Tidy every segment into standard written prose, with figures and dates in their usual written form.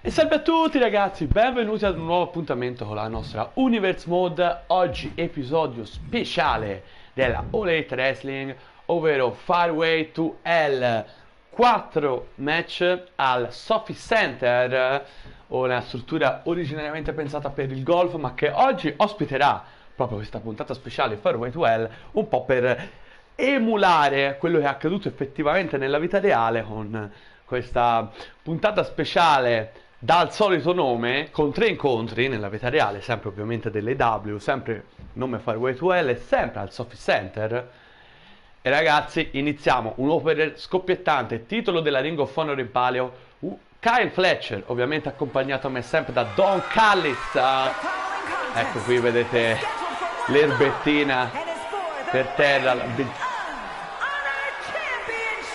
E salve a tutti ragazzi, benvenuti ad un nuovo appuntamento con la nostra Universe Mode. Oggi episodio speciale della All Elite Wrestling, ovvero Fareway to Hell. 4 match al Sophie Center, una struttura originariamente pensata per il golf, ma che oggi ospiterà proprio questa puntata speciale Fareway to Hell, un po' per emulare quello che è accaduto effettivamente nella vita reale, con questa puntata speciale dal solito nome, con 3 incontri nella vita reale, sempre ovviamente dell'AEW, sempre nome Fareway to Hell e sempre al Sophie Center. E ragazzi, iniziamo un opener scoppiettante, titolo della Ring of Honor in palio. Kyle Fletcher, ovviamente accompagnato a me sempre da Don Callis. Ecco qui vedete l'erbettina per terra,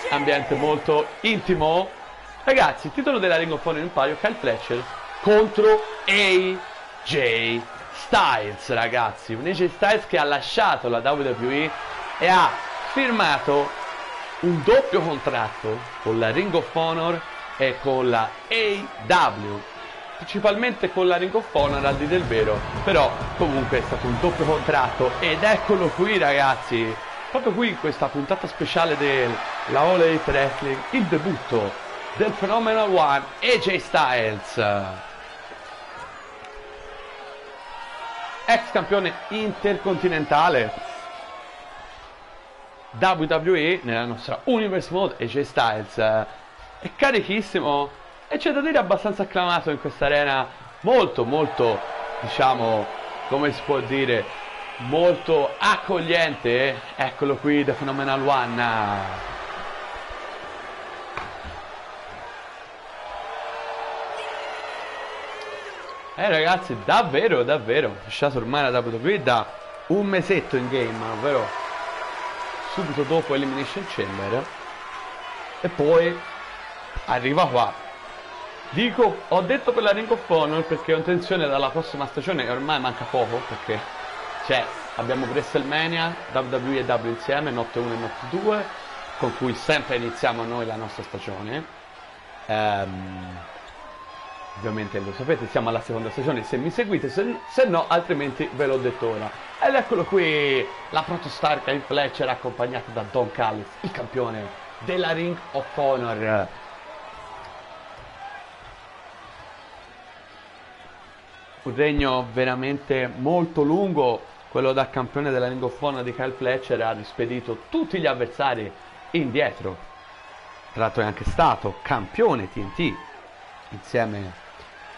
ambiente molto intimo. Ragazzi, titolo della Ring of Honor in palio, Kyle Fletcher contro AJ Styles, ragazzi. Un AJ Styles che ha lasciato la WWE e ha firmato un doppio contratto con la Ring of Honor e con la AEW. Principalmente con la Ring of Honor, al di del vero, però comunque è stato un doppio contratto. Ed eccolo qui ragazzi, proprio qui in questa puntata speciale della All Elite Wrestling, il debutto del Phenomenal One AJ Styles, ex campione intercontinentale WWE nella nostra Universe Mode. AJ Styles è carichissimo e c'è da dire abbastanza acclamato in questa arena, molto diciamo, come si può dire, molto accogliente. Eccolo qui, The Phenomenal One. Ragazzi, davvero lasciato ormai la WWE da un mesetto in game, ovvero subito dopo Elimination Chamber, e poi arriva qua. Dico, ho detto per la Ring of Honor perché ho intenzione dalla prossima stagione, e ormai manca poco, perché abbiamo WrestleMania, WWE e W insieme, notte 1 e notte 2, con cui sempre iniziamo noi la nostra stagione. Ovviamente lo sapete, siamo alla seconda stagione se mi seguite, se no altrimenti ve l'ho detto ora. Ed eccolo qui, la protostar Kyle Fletcher accompagnata da Don Callis, il campione della Ring of Honor. Un regno veramente molto lungo, quello da campione della Ring of Honor di Kyle Fletcher. Ha rispedito tutti gli avversari indietro. Tra l'altro è anche stato campione TNT insieme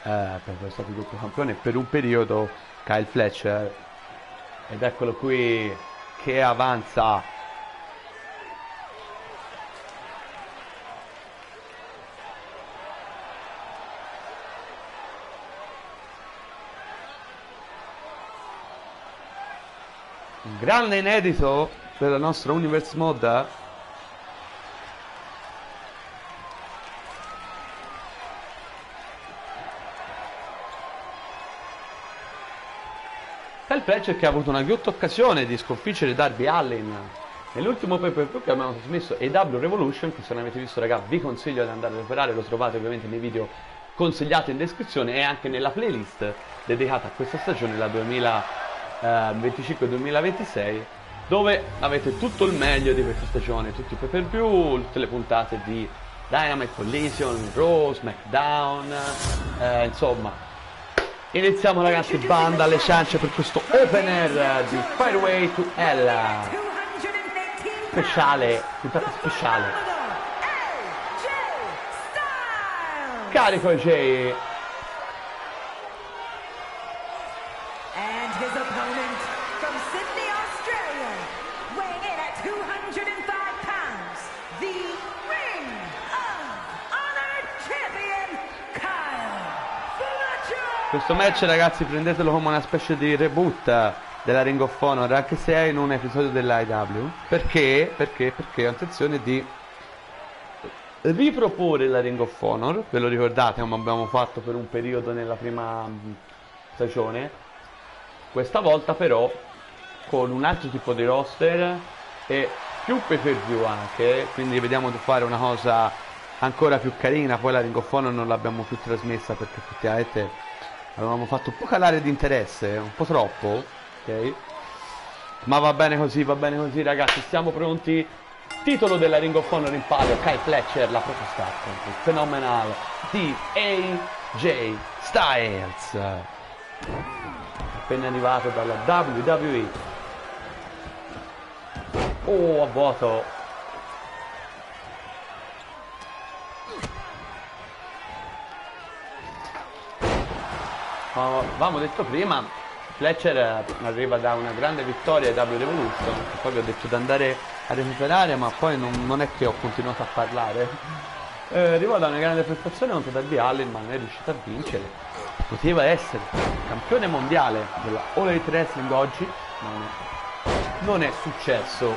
perché è stato doppio campione per un periodo Kyle Fletcher. Ed eccolo qui che avanza. Un grande inedito per la nostra Universe Mode. Kyle Fletcher che ha avuto una ghiotta occasione di sconfiggere Darby Allin nell'ultimo pay-per-view che abbiamo trasmesso, AEW Revolution, che se non avete visto ragazzi vi consiglio di andare a recuperare, lo trovate ovviamente nei video consigliati in descrizione e anche nella playlist dedicata a questa stagione, la 2025-2026, dove avete tutto il meglio di questa stagione, tutti i pay-per-view, tutte le puntate di Dynamite, Collision, Raw, SmackDown, insomma. Iniziamo ragazzi, banda alle ciance per questo opener di Fareway to Hell speciale, puntata speciale. Carico AJ. And his opponent from Sydney, Australia, weighing in at 205 pounds, the Ring of Honor champion, Kyle Fletcher. Questo match ragazzi prendetelo come una specie di reboot della Ring of Honor, anche se è in un episodio dell'AEW. Perché ho intenzione di riproporre la Ring of Honor, ve lo ricordate come abbiamo fatto per un periodo nella prima stagione, questa volta però con un altro tipo di roster e più pay per view anche, quindi vediamo di fare una cosa ancora più carina. Poi la Ring of Honor non l'abbiamo più trasmessa perché effettivamente avevamo fatto un po' calare di interesse, un po' troppo, ok? Ma va bene così ragazzi, siamo pronti. Titolo della Ring of Honor in palio, Kyle Fletcher, la propria star contro il phenomenal di AJ Styles, appena arrivato dalla WWE. Oh, a vuoto. Come avevamo detto prima, Fletcher arriva da una grande vittoria a W Revolution, poi vi ho detto di andare a recuperare, ma poi non è che ho continuato a parlare. Arrivò da una grande prestazione contro Darby Allin, ma non è riuscito a vincere. Poteva essere campione mondiale della All Elite Wrestling oggi, ma non è successo.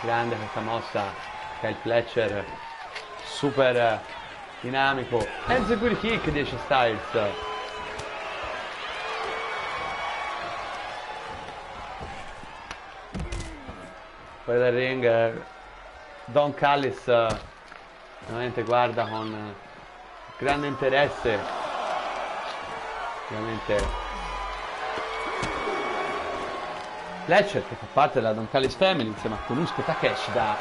Grande questa mossa, Kyle Fletcher, super dinamico. Execute kick di AJ Styles. Fuori dal ring, Don Callis veramente guarda con grande interesse. Ovviamente Fletcher, che fa parte della Don Callis Family insieme a Konosuke Takeshita,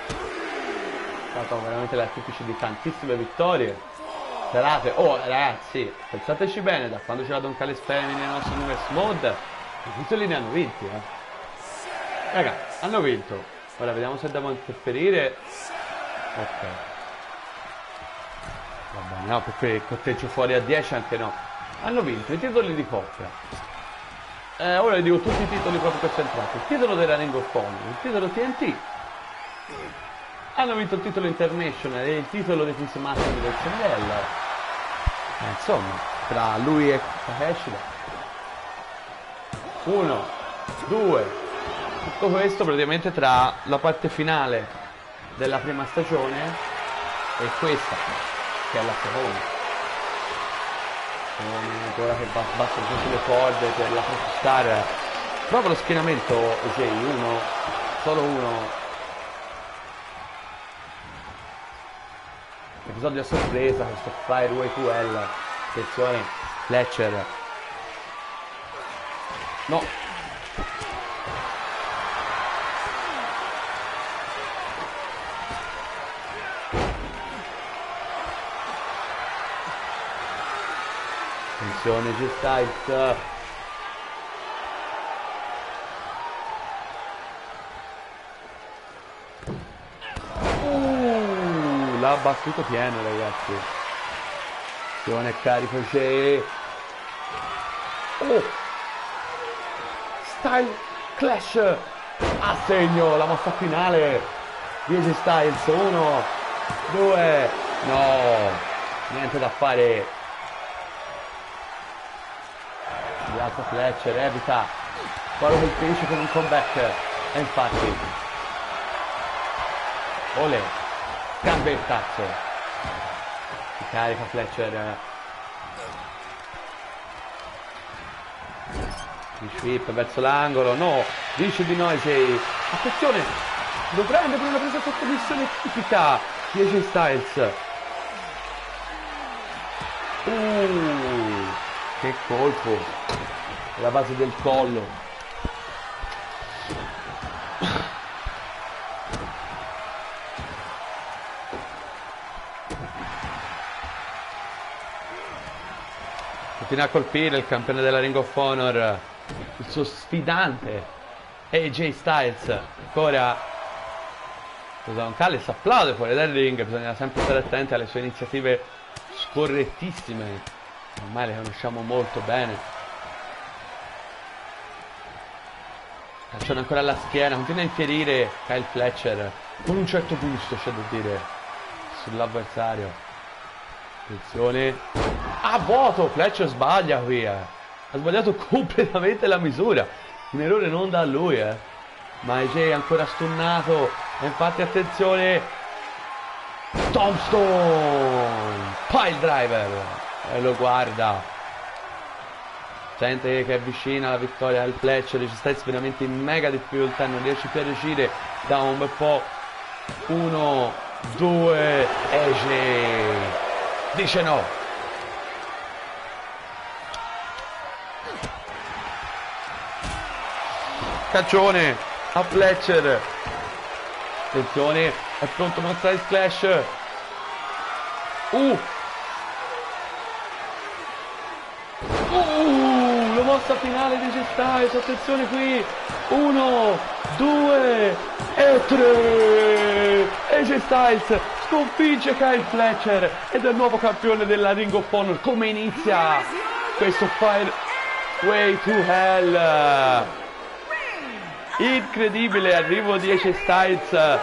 è stato veramente l'artefice di tantissime vittorie. Serate. Oh ragazzi, pensateci bene, da quando c'è la Don Callis Family nel nostro Universe Mode, i titoli ne hanno vinti, Raga, hanno vinto. Ora vediamo se devo interferire. Ok. Va bene, no, perché il conteggio fuori a 10 anche no. Hanno vinto i titoli di coppia. Ora vi dico tutti i titoli proprio che sono entrati. Il titolo della Ring of Honor, il titolo TNT. Hanno vinto il titolo International e il titolo dei Peace Master del CNL. Insomma, tra lui e Takeshita. 1, 2. Tutto questo praticamente tra la parte finale della prima stagione e questa, che è la seconda. Ancora che battono tutte le corde per la star. Proprio lo schienamento J1, solo uno. Episodio a sorpresa, questo Fireway to Hell. Attenzione, Fletcher. No. Attenzione G-Styles. L'ha battuto pieno ragazzi. Attenzione carico J. Oh, Style Clash a segno, la mossa finale di AJ Styles. 1, 2, no, niente da fare. Alto Fletcher, evita, poi lo colpisce con un comeback e infatti Ole, cambia il tazzo, si carica Fletcher, di sweep verso l'angolo, no, dice di no AJ, attenzione, lo prende per una presa sotto missione tipica di AJ Styles. Che colpo, la base del collo. Continua a colpire il campione della Ring of Honor, il suo sfidante AJ Styles. Ancora Don Callis applaude fuori dal ring, bisogna sempre stare attenti alle sue iniziative scorrettissime. Ormai le conosciamo molto bene. Calciano ancora alla schiena, continua a infierire Kyle Fletcher con un certo gusto, c'è da dire, sull'avversario. Attenzione, a vuoto, Fletcher sbaglia qui, ha sbagliato completamente la misura, un errore non da lui, ma AJ è ancora stunnato, e infatti attenzione, Tombstone, pile driver, e lo guarda. Sente che è vicina la vittoria al Fletcher, ci sta veramente in mega difficoltà, non riesce più a uscire da un bel po'. 1, 2, esce, dice no. Caccione a Fletcher. Attenzione, è pronto per mostrare il Splash. La mossa finale di Styles, attenzione qui. 1, 2 e 3. AJ Styles sconfigge Kyle Fletcher ed è il nuovo campione della Ring of Honor. Come inizia questo Fire Way to Hell? Incredibile arrivo di AJ Styles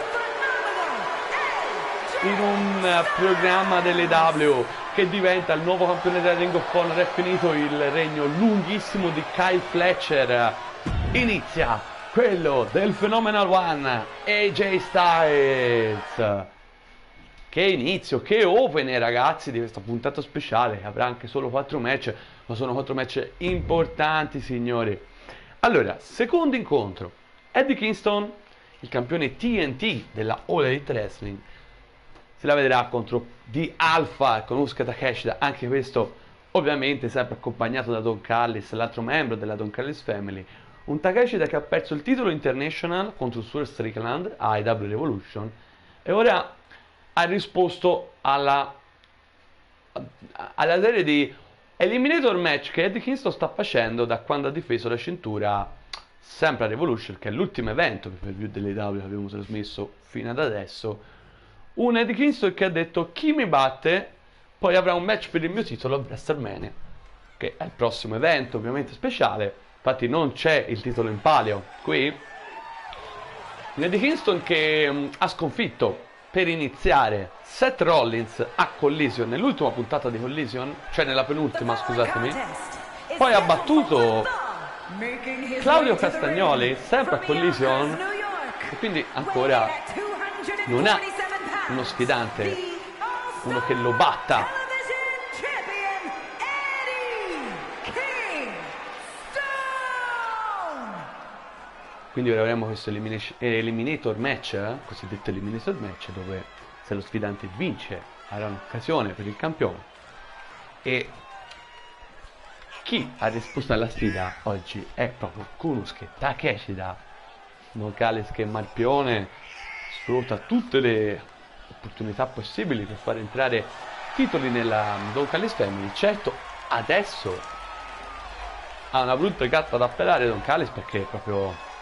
in un programma delle W che diventa il nuovo campione della Ring of Honor. È finito il regno lunghissimo di Kyle Fletcher, inizia quello del Phenomenal One, AJ Styles. Che inizio, che opener ragazzi di questa puntata speciale, avrà anche solo 4 match, ma sono 4 match importanti signori. Allora, secondo incontro, Eddie Kingston, il campione TNT della All Elite Wrestling, se la vedrà contro The Alpha con Asuka Takeshita, anche questo ovviamente sempre accompagnato da Don Callis, l'altro membro della Don Callis Family. Un Takeshita che ha perso il titolo International contro il suo Strickland a AEW Revolution e ora ha risposto alla serie di Eliminator match che Eddie Kingston sta facendo da quando ha difeso la cintura sempre a Revolution, che è l'ultimo evento per view delle W che abbiamo trasmesso fino ad adesso. Un Eddie Kingston che ha detto: chi mi batte poi avrà un match per il mio titolo a WrestleMania, che è il prossimo evento ovviamente speciale. Infatti non c'è il titolo in palio qui. Un Eddie Kingston che ha sconfitto per iniziare Seth Rollins a Collision nell'ultima puntata di Collision, cioè nella penultima scusatemi. Poi ha battuto Claudio Castagnoli sempre a Collision e quindi ancora non ha uno sfidante, uno che lo batta. Quindi ora avremo questo eliminator match, cosiddetto eliminator match, dove se lo sfidante vince avrà un'occasione per il campione. E chi ha risposto alla sfida oggi è proprio Konosuke Takeshita. Don Callis che Marpione sfrutta tutte le opportunità possibili per far entrare titoli nella Don Callis Family. Certo, adesso ha una brutta gatta da pelare Don Callis, perché è proprio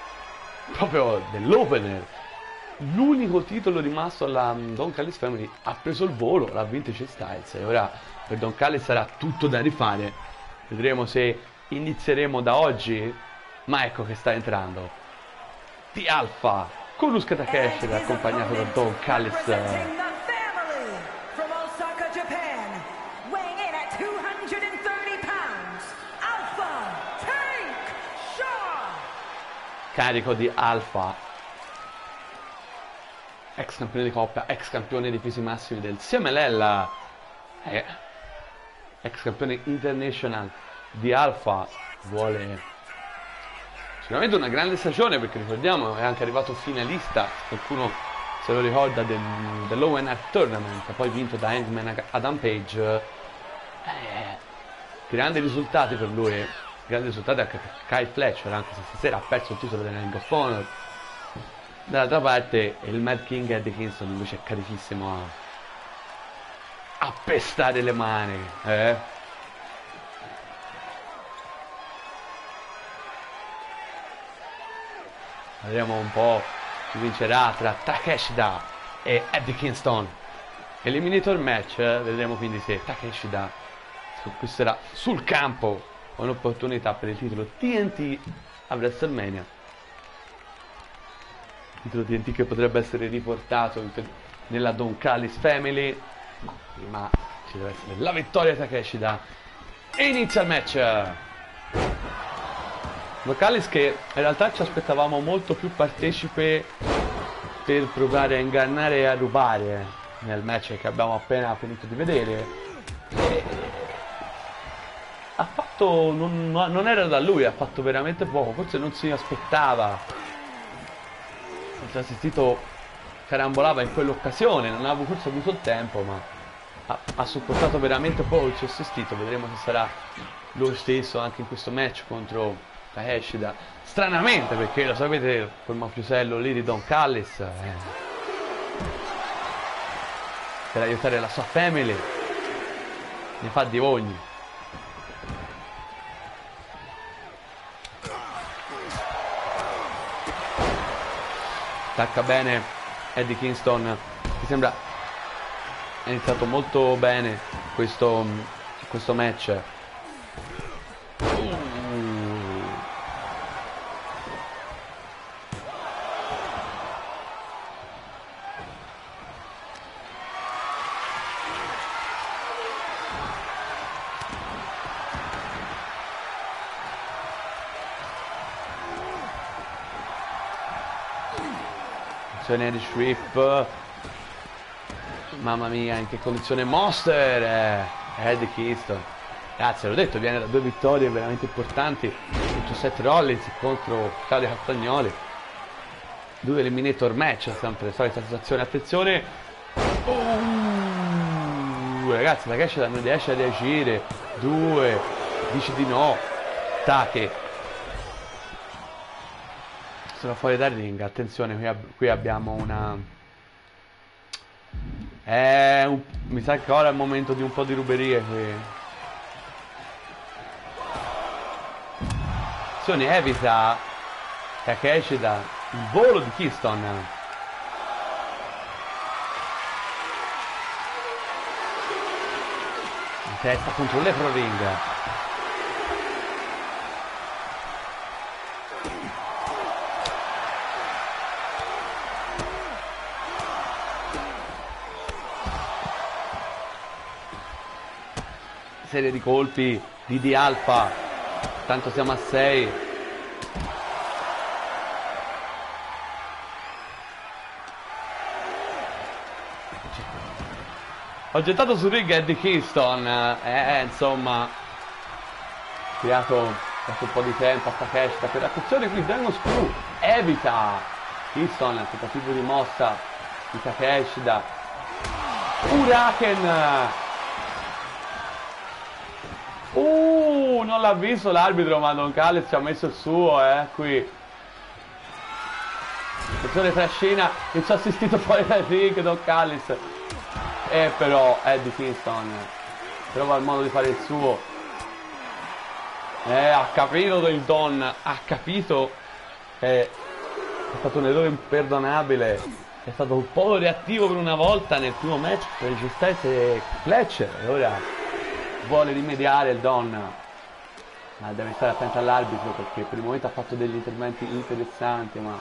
dell'opener l'unico titolo rimasto alla Don Callis Family ha preso il volo, l'ha vinto AJ Styles e ora per Don Callis sarà tutto da rifare. Vedremo se inizieremo da oggi, ma ecco che sta entrando The Alpha con Asuka Takeshita accompagnato da Don Callis. Carico di Alpha, ex campione di coppia, ex campione dei pesi massimi del CMLL, ex campione international di Alpha. Vuole sicuramente una grande stagione, perché ricordiamo è anche arrivato finalista, qualcuno se lo ricorda, dell'Owen Hart Tournament, poi vinto da Hangman Adam Page. Grandi risultati per lui, grandi risultati anche per Kyle Fletcher, anche se stasera ha perso il titolo della Ring of Honor. Dall'altra parte il Mad King Eddie Kingston invece è caritissimo a pestare le mani, Vedremo un po' chi vincerà tra Takeshita e Eddie Kingston. Eliminator match, vedremo quindi se Takeshita conquisterà sul campo un'opportunità per il titolo TNT a WrestleMania. Il titolo TNT che potrebbe essere riportato nella Don Callis Family, ma prima ci deve essere la vittoria di Takeshita e inizia il match. Don Callis che in realtà ci aspettavamo molto più partecipe per provare a ingannare e a rubare nel match che abbiamo appena finito di vedere. Ha fatto fatto non era da lui, ha fatto veramente poco, forse non si aspettava. Il assistito carambolava in quell'occasione, non ha forse avuto il tempo, ma ha supportato veramente poco il suo assistito. Vedremo se sarà lui stesso anche in questo match contro Takeshita. Stranamente, perché lo sapete, quel mafiosello lì di Don Callis, per aiutare la sua family ne fa di ogni. Attacca bene Eddie Kingston, mi sembra è iniziato molto bene questo match. Di Swift, mamma mia, in che condizione Monster Eddie Kingston. Ragazzi, l'ho detto, viene da 2 vittorie veramente importanti contro Seth Rollins e contro Claudio Castagnoli, 2 eliminator match, sempre la solita situazione. Attenzione, ragazzi, la Takeshita non riesce a reagire, 2 dice di no, Take sono fuori dal ring. Attenzione, qui abbiamo una mi sa che ora è il momento di un po' di ruberie qui. Attenzione, evita Takeshita il volo di Kingston. In testa contro l'Efro Ring. Serie di colpi di Alpha, tanto siamo a 6. Ho gettato sul ring Eddie Kingston, insomma, creato un po' di tempo a Takeshita. Per attenzione qui, Dragon Screw evita Kingston, il tentativo di mossa di Takeshita. Hurricane. Non l'ha visto l'arbitro, ma Don Callis ci ha messo il suo, qui. Attenzione, trascina, che ci ha assistito fuori dal ring Don Callis. Però Eddie Kingston trova il modo di fare il suo. Ha capito il Don, ha capito che è stato un errore imperdonabile. È stato un po' reattivo per una volta nel primo match per registrare Fletcher e ora vuole rimediare il Don, ma deve stare attento all'arbitro perché per il momento ha fatto degli interventi interessanti, ma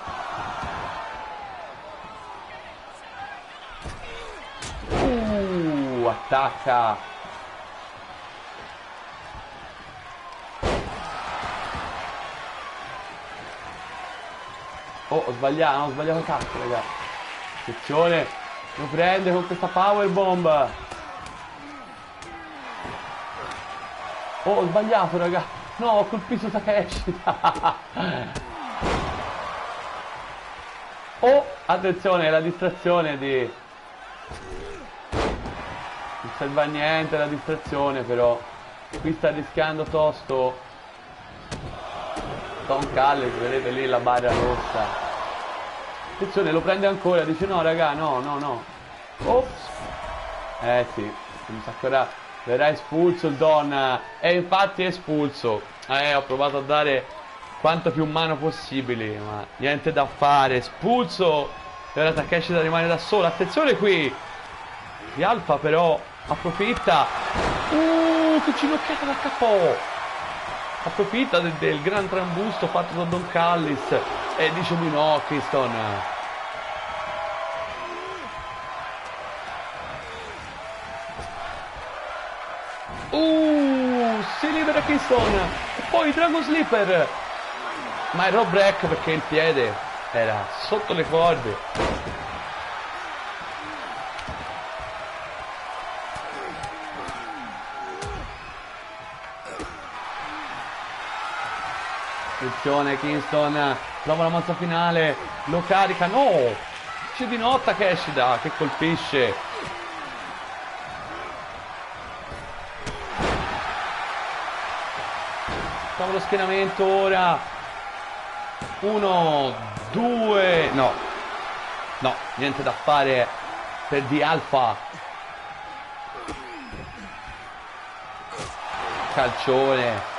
attacca. Ho sbagliato cazzo, ragazzi. Attenzione, lo prende con questa powerbomb. Ho sbagliato, raga. No, ho colpito Takeshita. Attenzione, la distrazione di... Non serve a niente la distrazione, però. Qui sta rischiando tosto Don Callis, vedete lì la barra rossa. Attenzione, lo prende ancora, dice no, raga, no. Ops. Sì, mi sa che ora verrà espulso il Don, e infatti è espulso. Ho provato a dare quanto più mano possibile, ma niente da fare, espulso. E ora Takeshita rimane da solo. Attenzione qui di Alpha, però approfitta. Che ginocchiata da capo. Approfitta del gran trambusto fatto da Don Callis e dice di no Kingston. Si libera Kingston e poi Dragon Sleeper, ma è Rob Break perché il piede era sotto le corde. Attenzione, Kingston prova la mossa finale, lo carica, no! C'è di notte Takeshita che colpisce. Facciamo lo schienamento ora. 1, 2, no, niente da fare per The Alpha. Calcione.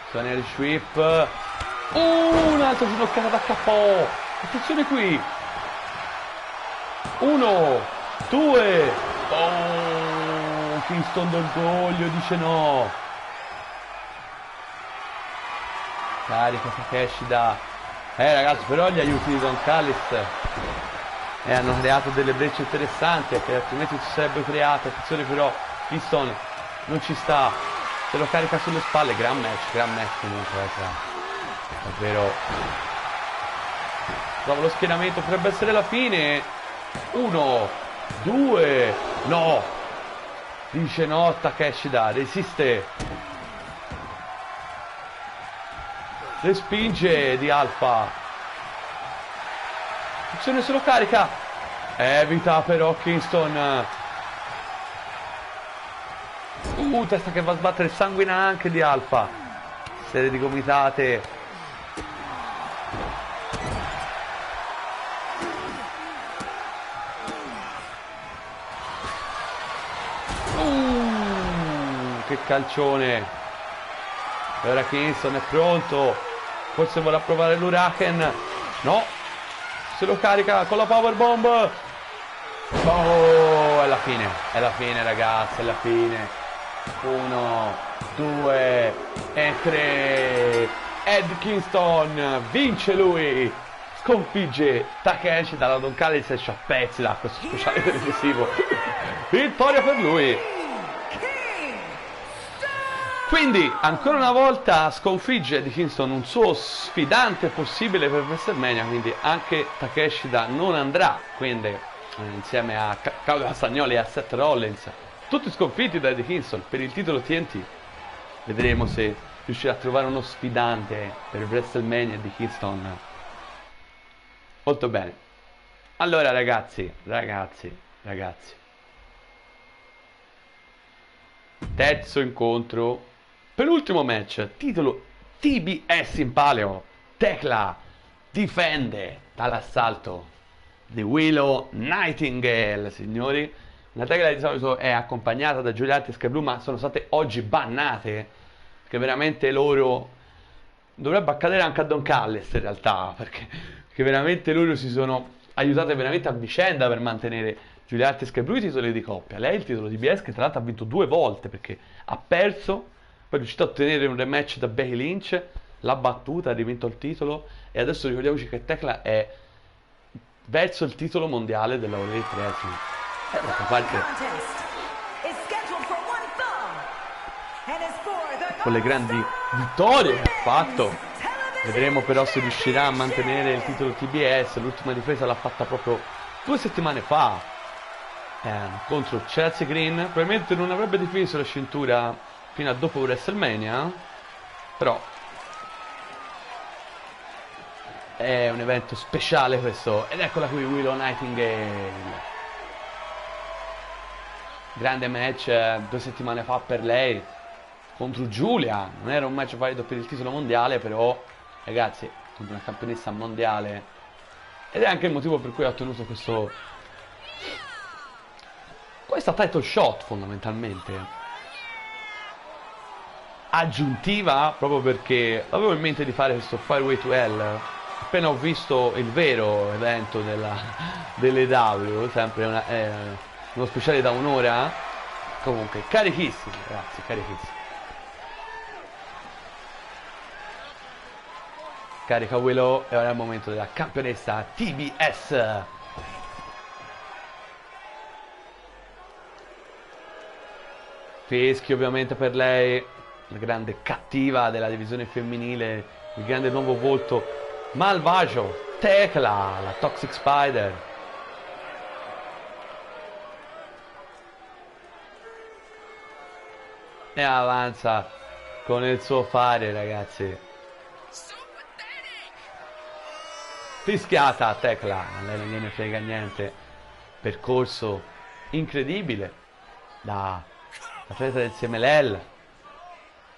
Sonel Sweep. Un'altra ginocchiata da KO. Attenzione qui. 1, 2. Oh, Kingston d'orgoglio dice no. Carica Takeshita. Ragazzi, però gli aiuti di Don Callis hanno creato delle brecce interessanti che altrimenti si sarebbero create. Attenzione però, Kingston non ci sta, se lo carica sulle spalle. Gran match comunque, davvero. Prova lo schienamento, potrebbe essere la fine. 1, 2, no, dice no Takeshita, resiste, respinge di Alpha. Attenzione, se lo carica, evita però Kingston. Testa che va a sbattere, sanguina anche di Alpha. Serie di gomitate. Che calcione. E ora Kingston è pronto, forse vorrà provare l'Huracan. No, se lo carica con la powerbomb. Oh, è la fine ragazzi, è la fine. 1, 2 e 3. Ed Kingston vince lui, sconfigge Takeshita. La Don Callis esce a pezzi da questo speciale televisivo. Vittoria per lui. Quindi ancora una volta sconfigge Eddie Kingston un suo sfidante possibile per WrestleMania, quindi anche Takeshita non andrà, quindi insieme a Claudio Castagnoli e a Seth Rollins, tutti sconfitti da Eddie Kingston per il titolo TNT. Vedremo se riuscirà a trovare uno sfidante per WrestleMania di Kingston. Molto bene. Allora ragazzi. Terzo incontro, penultimo match, titolo TBS in palio. Tekla difende dall'assalto di Willow Nightingale, signori. Una Tekla di solito è accompagnata da Giulietta e Sky Blue, ma sono state oggi bannate, perché veramente loro, dovrebbe accadere anche a Don Callis in realtà, perché veramente loro si sono aiutate veramente a vicenda per mantenere Giulietta e Sky Blue i titoli di coppia. Lei il titolo di BS che tra l'altro ha vinto 2 volte, perché ha perso, poi è riuscito a ottenere un rematch da Becky Lynch, l'ha battuta, ha rivinto il titolo, e adesso ricordiamoci che Tekla è verso il titolo mondiale della All Elite Wrestling. D'altra parte, con le grandi vittorie che ha fatto, vedremo però se riuscirà a mantenere il titolo TBS. L'ultima difesa l'ha fatta proprio 2 settimane fa contro Chelsea Green. Probabilmente non avrebbe difeso la cintura fino a dopo WrestleMania, però è un evento speciale questo. Ed eccola qui Willow Nightingale. Grande match 2 settimane fa per lei contro Giulia. Non era un match valido per il titolo mondiale, però ragazzi, contro una campionessa mondiale, ed è anche il motivo per cui ha ottenuto questa title shot fondamentalmente aggiuntiva, proprio perché avevo in mente di fare questo Fireway to Hell appena ho visto il vero evento delle W, sempre uno speciale da un'ora. Comunque carichissimo ragazzi, carichissimo. Carica Willow e ora è il momento della campionessa TBS. Fischi ovviamente per lei, la grande cattiva della divisione femminile, il grande nuovo volto malvagio, Tekla, la Toxic Spider. E avanza con il suo fare, ragazzi. Fischiata a Tecla, a lei non gliene frega niente. Percorso incredibile da atleta del CMLL.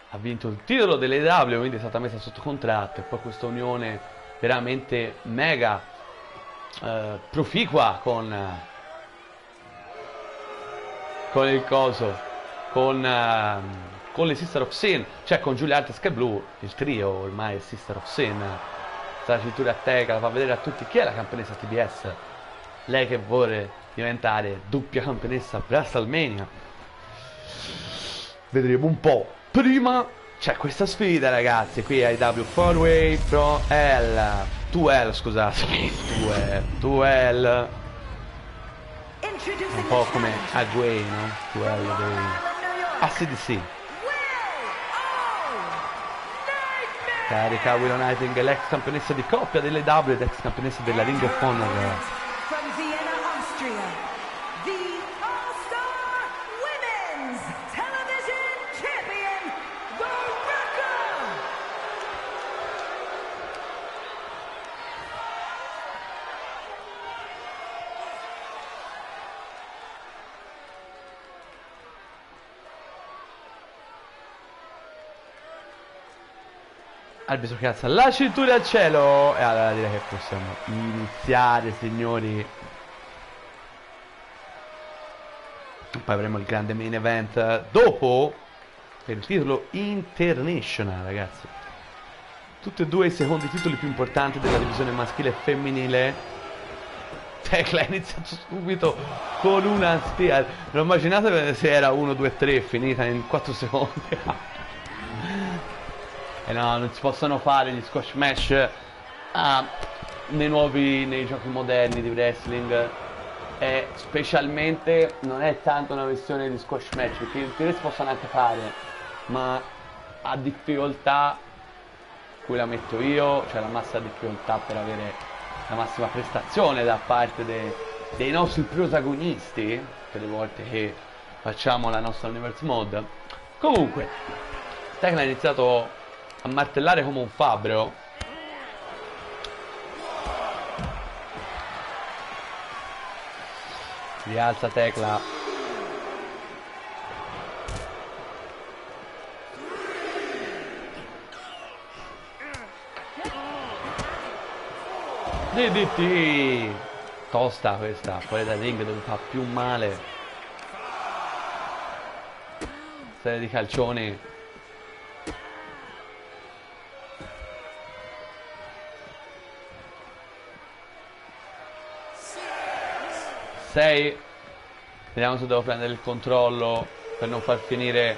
Ha vinto il titolo dell'AEW, quindi è stata messa sotto contratto. E poi questa unione veramente mega proficua con il coso, con le Sister of Sin, cioè con Julia Hart e Sky Blue, il trio ormai è Sister of Sin. La cintura a Tecla, la fa vedere a tutti chi è la campionessa TBS. Lei che vuole diventare doppia campionessa WrestleMania. Vedremo un po'. Prima c'è questa sfida, ragazzi, qui ai W 4-Way Pro L 2L, scusatemi, 2L. Un po' come Agway, no? 2L dei ACDC. Carica Willow Nightingale, l'ex campionessa di coppia delle W ed ex campionessa della Ring of Honor. From Vienna, Austria, the All-Star Women's Television Champion, Baraka! Arbitro che alza la cintura al cielo. E allora direi che possiamo iniziare, signori. Poi avremo il grande main event dopo, per il titolo International, ragazzi. Tutti e due i secondi titoli più importanti della divisione maschile e femminile. Tecla ha iniziato subito con una spear. Non immaginate se era 1, 2, 3 finita in 4 secondi. E no, non si possono fare gli squash match nei giochi moderni di wrestling. E specialmente non è tanto una questione di squash match, perché in teoria si possono anche fare, ma a difficoltà cui la metto io, cioè la massima difficoltà per avere la massima prestazione da parte dei nostri protagonisti, per le volte che facciamo la nostra Universe Mode. Comunque, Tecla ha iniziato a martellare come un fabbro. Rialza Tecla. DDT. Tosta questa, fuori dal ring dove fa più male. Serie di calcioni. 6. Vediamo se devo prendere il controllo per non far finire.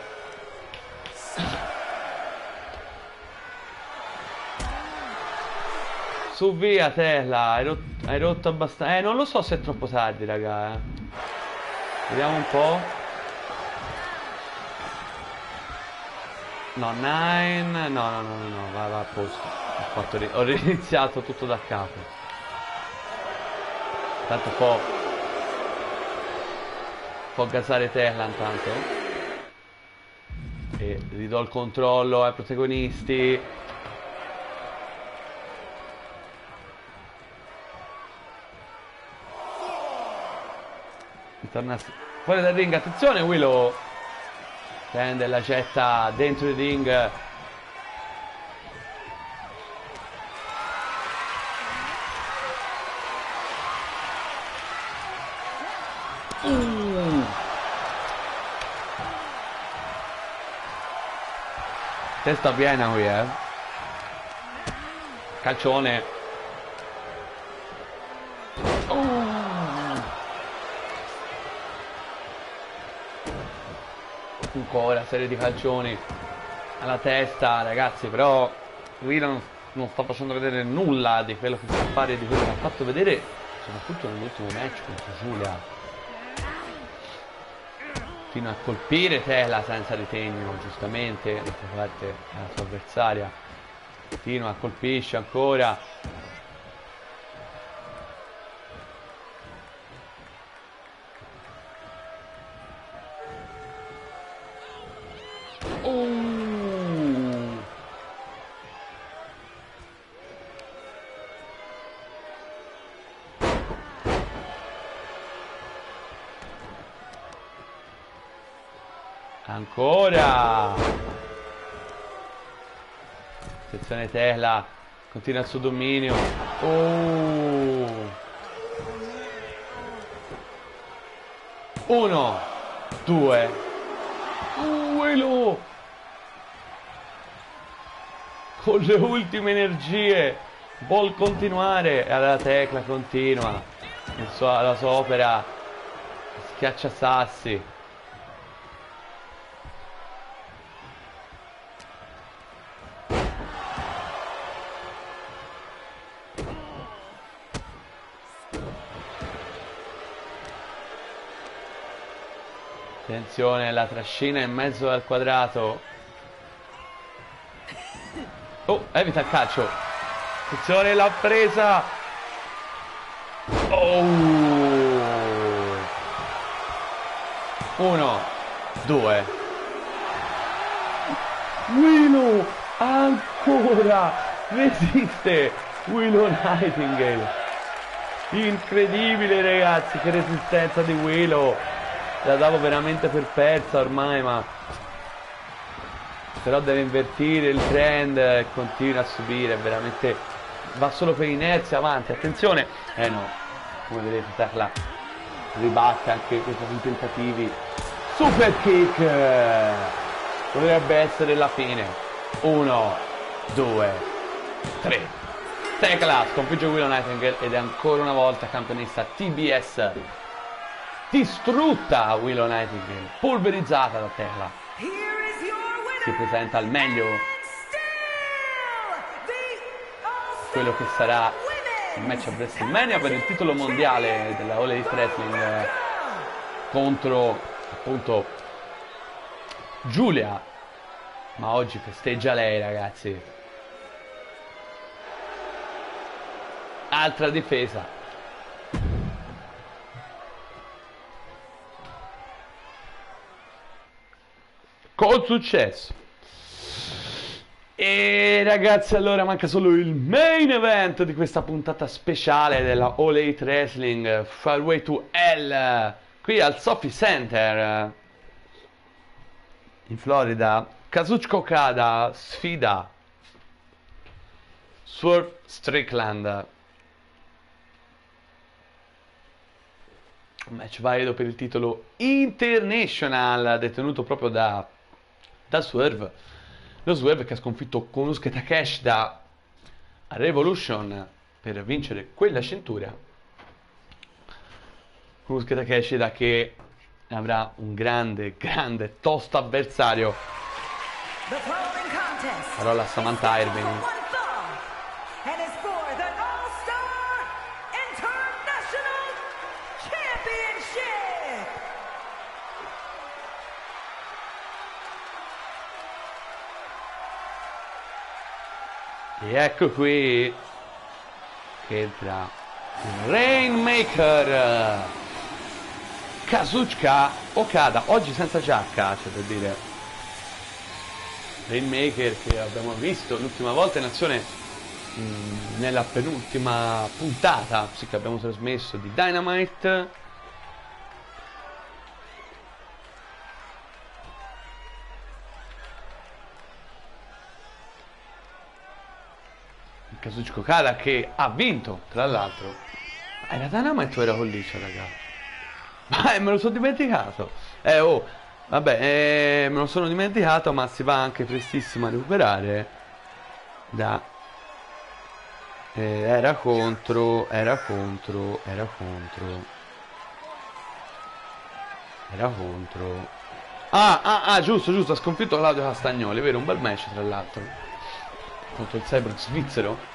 Su, via Tecla, hai rotto abbastanza. Non lo so se è troppo tardi, raga. Vediamo un po'. No, 9. No, va a posto. Ho riniziato tutto da capo. Tanto può gasare Tecla intanto. E ridò il controllo ai protagonisti. Torna fuori dal ring, attenzione, Willow prende la getta dentro il ring. Testa piena qui, calcione. Ancora serie di calcioni alla testa, ragazzi, però Willow non sta facendo vedere nulla di quello che sa fare, di quello che ha fatto vedere soprattutto nell'ultimo match contro Giulia. Continua a colpire Tecla senza ritegno, giustamente, d'altra parte è la sua avversaria. Continua a colpisce ancora. Ancora. Attenzione Tecla, continua il suo dominio. Oh. 1, 2. Willow con le ultime energie vuol continuare e la Tecla continua la sua opera schiacciasassi. Attenzione, la trascina in mezzo al quadrato. Oh, evita il calcio. Attenzione, l'ha presa. Oh. 1, 2. Willow ancora resiste. Willow Nightingale. Incredibile ragazzi, che resistenza di Willow. La davo veramente per persa ormai, ma però deve invertire il trend e continua a subire, veramente va solo per inerzia avanti. Attenzione, no, come vedete Tecla ribatte anche questi tentativi. Super kick, dovrebbe essere la fine. 1, 2, 3. Tecla sconfigge Willow Nightingale ed è ancora una volta campionessa TBS. Distrutta Willow Nightingale, polverizzata da Tecla. Si presenta al meglio quello che sarà il match a WrestleMania per il titolo mondiale della All Elite Wrestling contro appunto Giulia, ma oggi festeggia lei ragazzi. Altra difesa. Con successo. E ragazzi, allora manca solo il main event di questa puntata speciale della All Elite Wrestling Fairway to Hell qui al Sophie Center in Florida. Kazuchika Okada sfida Swerve Strickland. Un match valido per il titolo International detenuto proprio da Swerve. Lo Swerve che ha sconfitto Konosuke Takeshi da Revolution per vincere quella cintura. Konosuke Takeshi da che avrà un grande tosto avversario. Parola a Samantha Irving. E ecco qui che entra il Rainmaker Kazuchika Okada, oggi senza giacca, c'è da dire. Rainmaker che abbiamo visto l'ultima volta in azione nella penultima puntata che abbiamo trasmesso di Dynamite. Kazuchika Okada che ha vinto, tra l'altro. Era Dynamite o era con Licia, ragazzi? Ma me lo sono dimenticato. Vabbè, me lo sono dimenticato, ma si va anche prestissimo a recuperare da... era contro... giusto, ha sconfitto Claudio Castagnoli, vero? Un bel match, tra l'altro. Contro il cyborg svizzero.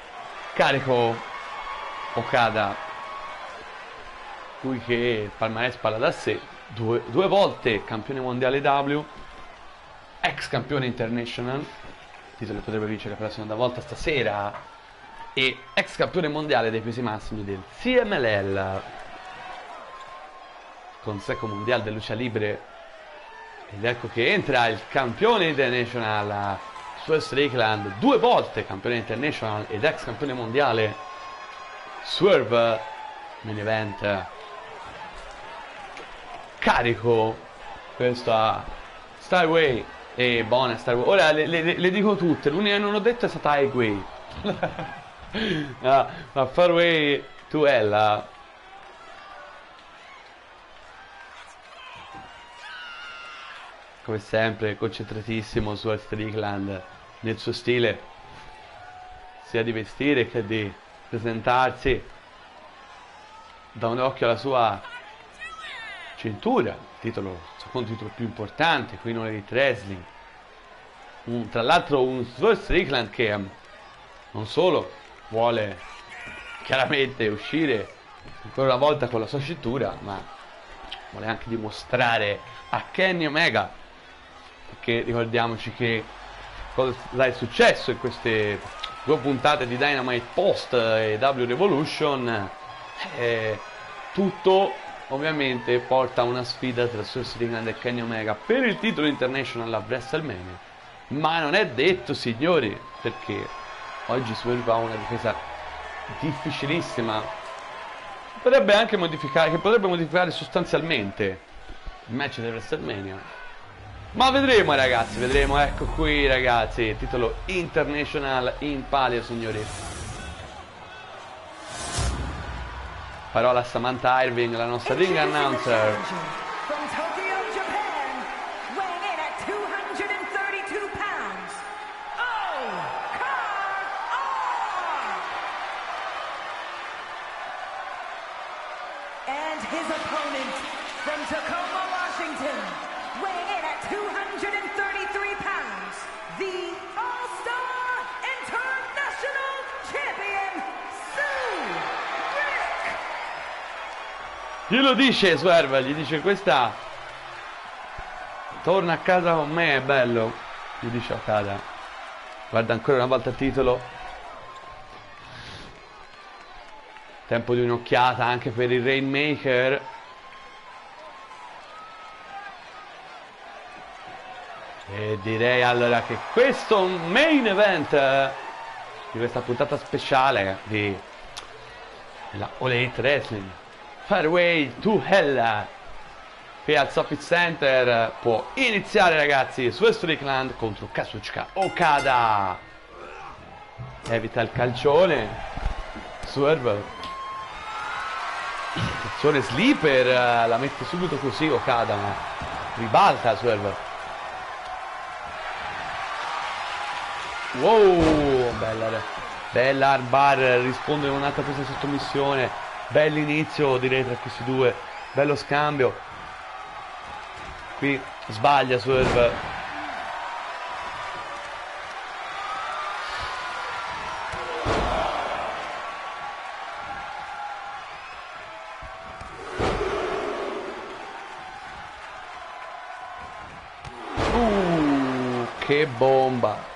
Carico Okada, lui che il palmarès parla da sé, due volte campione mondiale W, ex campione international, titolo che potrebbe vincere per la seconda volta stasera, e ex campione mondiale dei pesi massimi del CMLL, Consejo Mundial de Lucha Libre. Ed ecco che entra il campione international Swerve Strickland, due volte campione international ed ex campione mondiale. Swerve, main event. Carico, questo a Starway. Buona Starway. Ora le dico tutte. L'unica che non ho detto è stata Highway. Ma Farway to Hell. Come sempre, concentratissimo su Strickland nel suo stile, sia di vestire che di presentarsi. Da un occhio alla sua cintura, il secondo titolo più importante qui in All Elite Wrestling. Tra l'altro un Strickland che non solo vuole chiaramente uscire ancora una volta con la sua cintura, ma vuole anche dimostrare a Kenny Omega, perché ricordiamoci che cosa è successo in queste 2 puntate di Dynamite Post e W Revolution. Tutto ovviamente porta a una sfida tra Strickland e Kenny Omega per il titolo international a WrestleMania, ma non è detto, signori, perché oggi Swerve ha una difesa difficilissima, potrebbe anche modificare sostanzialmente il match di WrestleMania. Ma vedremo, ragazzi, vedremo. Ecco qui, ragazzi, il titolo international in palio, signori. Parola a Samantha Irving, la nostra ring announcer. From Tokyo, Japan, weighing in at 232 pounds, Okada. And his opponent from Tacoma, Washington, weighing in at 233 pounds, the All-Star International Champion, Sue Rick. Glielo dice Swerve, gli dice: questa torna a casa con me, è bello. Gli dice Okada. Guarda ancora una volta il titolo. Tempo di un'occhiata anche per il Rainmaker. E direi allora che questo main event di questa puntata speciale della All Elite Wrestling Farway to Hell qui al Sophie Center può iniziare, ragazzi. Su Strickland contro Kazuchika Okada. Evita il calcione. Swerve. Calcione sleeper, la mette subito così Okada, ma ribalta Swerve. Wow, bella armbar, risponde con un'altra presa sottomissione. Bell'inizio direi tra questi due, bello scambio. Qui sbaglia Swerve.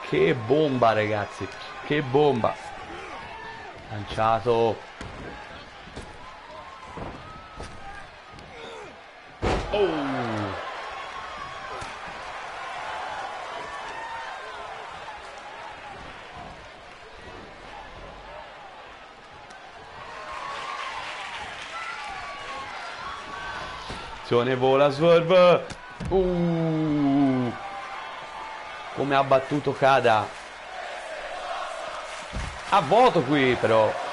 Che bomba, ragazzi, che bomba. Lanciato. Azione, vola Swerve. Come ha battuto Okada. A vuoto qui però.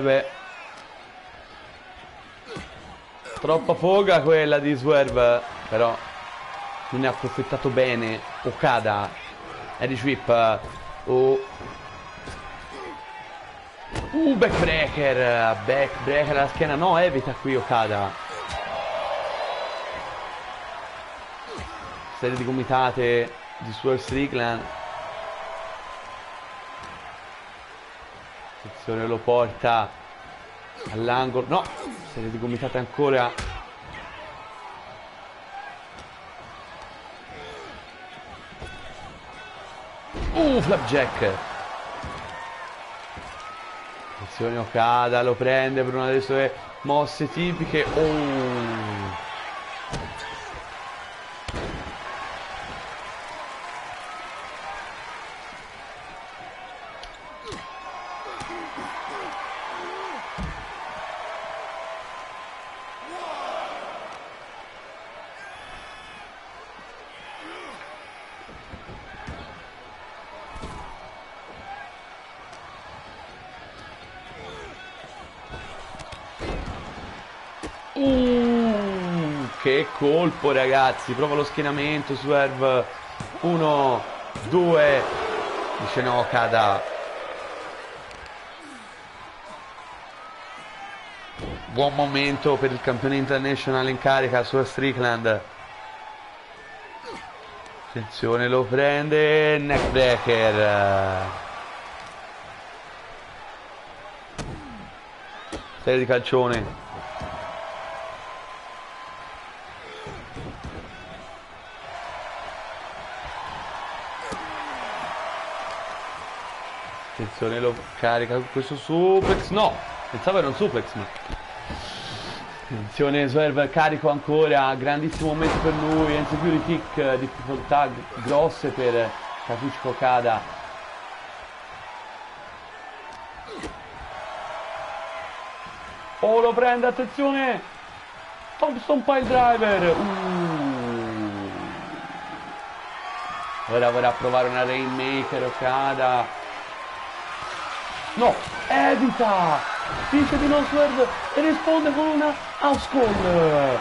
Beh. Troppa foga quella di Swerve, però non ne ha approfittato bene Okada. Irish Whip. Backbreaker alla schiena. No, evita qui Okada. Serie di gomitate di Swerve Strickland. Attenzione, lo porta all'angolo. No, serie di gomitate ancora. Flapjack. Attenzione, Okada lo prende per una delle sue mosse tipiche. Che colpo, ragazzi, prova lo schienamento, Swerve. 1, 2, dice no, Okada. Buon momento per il campione international in carica su Strickland. Attenzione, lo prende, neckbreaker. Serie di calcione. Attenzione, lo carica con questo suplex. No, pensavo era un suplex, ma... Attenzione, Swerve carico ancora. Grandissimo momento per lui. Enziguri kick, difficoltà grosse per Kazuchika Okada. Oh, lo prende, attenzione. Thompson Pile Driver. Ora vorrà provare una Rainmaker Okada. No, evita! Dice di non Swerve e risponde con una House Call.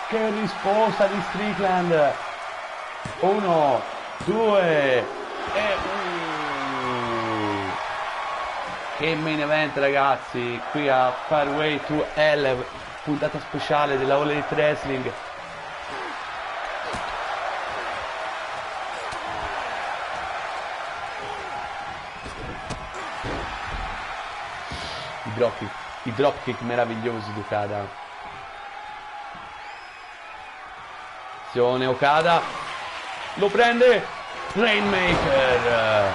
Che risposta di Strickland. 1, 2 e... Che main event, ragazzi, qui a Fareway to Hell, puntata speciale della All Elite Wrestling. I dropkick meravigliosi di Okada. Attenzione, Okada lo prende. Rainmaker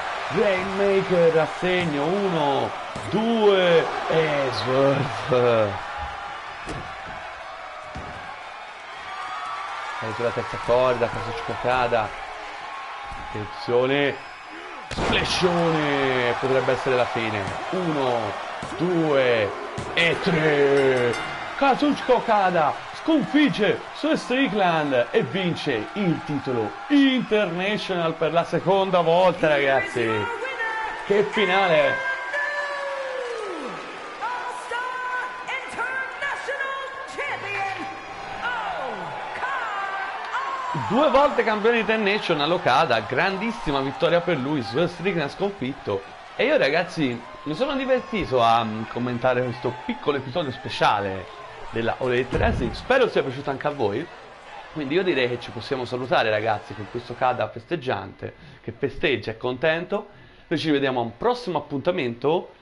a segno. 1, 2 e Swerve. Sulla terza corda, Kazuchika Okada. Attenzione, splashone, potrebbe essere la fine. 1, 2 e 3. Kazuchika Okada sconfigge Sue Strickland e vince il titolo international per la seconda volta, ragazzi. Che finale! Due volte campione international Okada, grandissima vittoria per lui, Sue Strickland sconfitto. E io, ragazzi, mi sono divertito a commentare questo piccolo episodio speciale della All Elite Wrestling. Spero sia piaciuto anche a voi. Quindi io direi che ci possiamo salutare, ragazzi, con questo Okada festeggiante, che festeggia e contento. Noi ci vediamo a un prossimo appuntamento.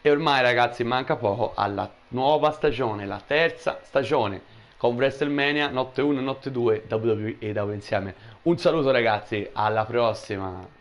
E ormai, ragazzi, manca poco alla nuova stagione, la terza stagione, con WrestleMania, notte 1 e notte 2, WWE e AEW insieme. Un saluto, ragazzi, alla prossima!